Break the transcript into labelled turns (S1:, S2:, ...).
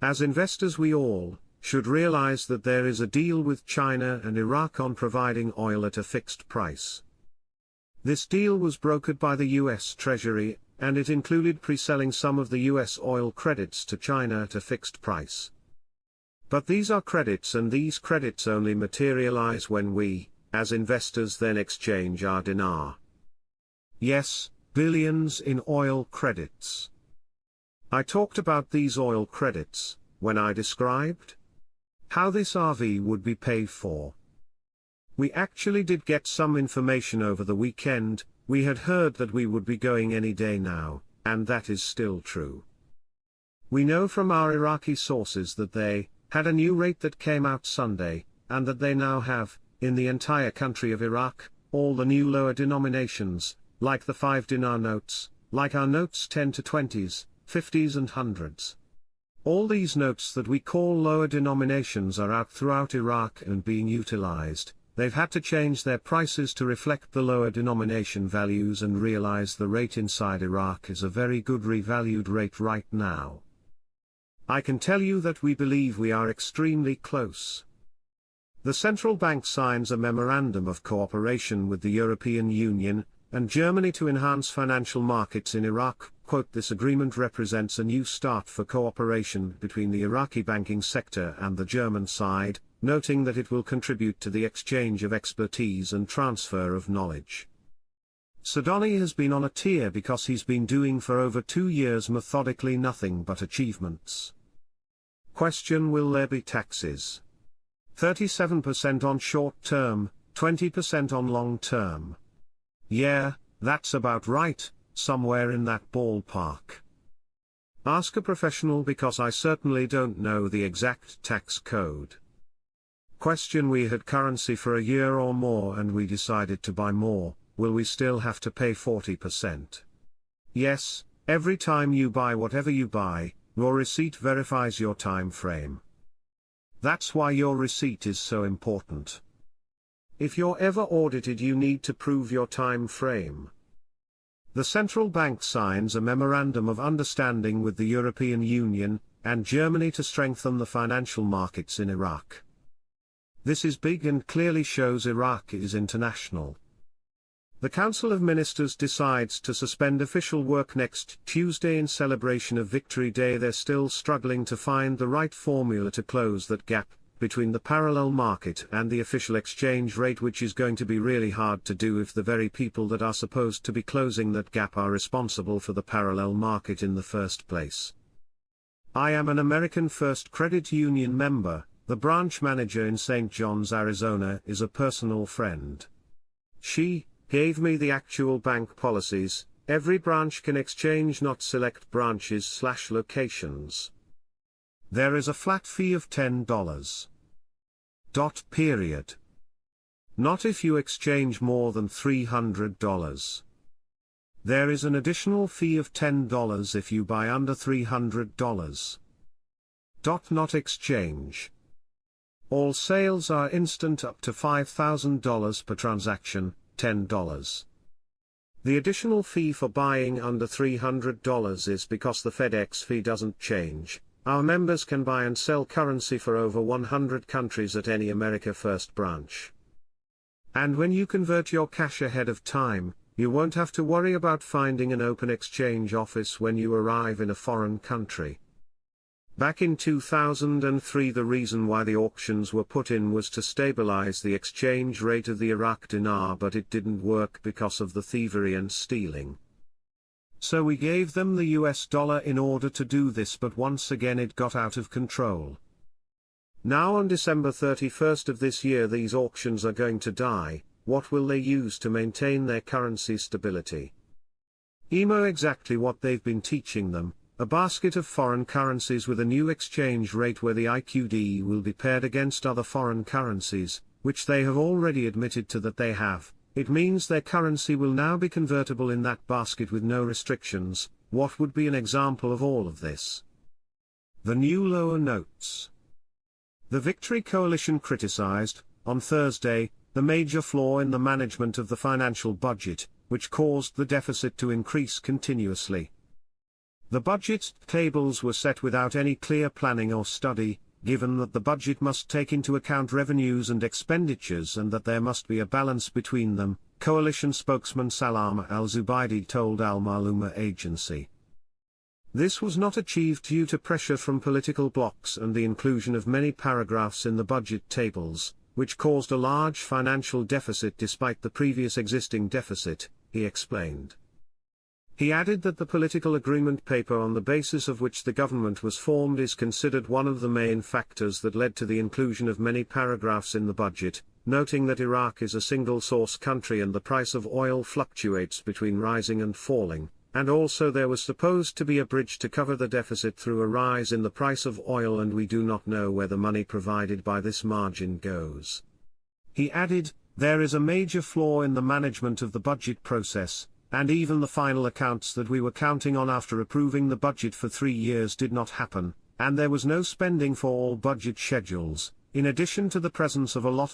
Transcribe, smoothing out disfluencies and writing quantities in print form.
S1: As investors we all should realize that there is a deal with China and Iraq on providing oil at a fixed price. This deal was brokered by the US Treasury, and it included pre-selling some of the US oil credits to China at a fixed price. But these are credits, and these credits only materialize when we, as investors, then exchange our dinar. Yes, billions in oil credits. I talked about these oil credits when I described how this RV would be paid for. We actually did get some information over the weekend. We had heard that we would be going any day now, and that is still true. We know from our Iraqi sources that they had a new rate that came out Sunday, and that they now have, in the entire country of Iraq, all the new lower denominations, like the 5 dinar notes, like our notes 10 to 20s, 50s and 100s. All these notes that we call lower denominations are out throughout Iraq and being utilized. They've had to change their prices to reflect the lower denomination values and realize the rate inside Iraq is a very good revalued rate right now. I can tell you that we believe we are extremely close. The central bank signs a memorandum of cooperation with the European Union and Germany to enhance financial markets in Iraq. Quote, this agreement represents a new start for cooperation between the Iraqi banking sector and the German side, noting that it will contribute to the exchange of expertise and transfer of knowledge. Sadoni has been on a tear because he's been doing for over 2 years methodically nothing but achievements. Question: will there be taxes? 37% on short term, 20% on long term. Yeah, that's about right, somewhere in that ballpark. Ask a professional because I certainly don't know the exact tax code. Question: we had currency for a year or more and we decided to buy more, will we still have to pay 40%? Yes, every time you buy whatever you buy, your receipt verifies your time frame. That's why your receipt is so important. If you're ever audited, you need to prove your time frame. The central bank signs a memorandum of understanding with the European Union and Germany to strengthen the financial markets in Iraq. This is big and clearly shows Iraq is international. The Council of Ministers decides to suspend official work next Tuesday in celebration of Victory Day. They're still struggling to find the right formula to close that gap between the parallel market and the official exchange rate, which is going to be really hard to do if the very people that are supposed to be closing that gap are responsible for the parallel market in the first place. I am an American First Credit Union member. The branch manager in St. John's, Arizona, is a personal friend. She gave me the actual bank policies. Every branch can exchange, not select branches/locations. There is a flat fee of $10. Period. Not if you exchange more than $300. There is an additional fee of $10 if you buy under $300. Not exchange. All sales are instant up to $5,000 per transaction, $10. The additional fee for buying under $300 is because the FedEx fee doesn't change. Our members can buy and sell currency for over 100 countries at any America First branch. And when you convert your cash ahead of time, you won't have to worry about finding an open exchange office when you arrive in a foreign country. Back in 2003, the reason why the auctions were put in was to stabilize the exchange rate of the Iraq dinar, but it didn't work because of the thievery and stealing. So we gave them the US dollar in order to do this, but once again it got out of control. Now on December 31st of this year these auctions are going to die. What will they use to maintain their currency stability? Exactly what they've been teaching them. A basket of foreign currencies with a new exchange rate where the IQD will be paired against other foreign currencies, which they have already admitted to that they have. It means their currency will now be convertible in that basket with no restrictions. What would be an example of all of this? The new lower notes. The Victory Coalition criticized, on Thursday, the major flaw in the management of the financial budget, which caused the deficit to increase continuously. The budget tables were set without any clear planning or study, given that the budget must take into account revenues and expenditures and that there must be a balance between them, coalition spokesman Salam al-Zubaidi told Al-Maluma agency. This was not achieved due to pressure from political blocs and the inclusion of many paragraphs in the budget tables, which caused a large financial deficit despite the previous existing deficit, he explained. He added that the political agreement paper on the basis of which the government was formed is considered one of the main factors that led to the inclusion of many paragraphs in the budget, noting that Iraq is a single-source country and the price of oil fluctuates between rising and falling, and also there was supposed to be a bridge to cover the deficit through a rise in the price of oil, and we do not know where the money provided by this margin goes. He added, there is a major flaw in the management of the budget process, and even the final accounts that we were counting on after approving the budget for 3 years did not happen, and there was no spending for all budget schedules, in addition to the presence of a lot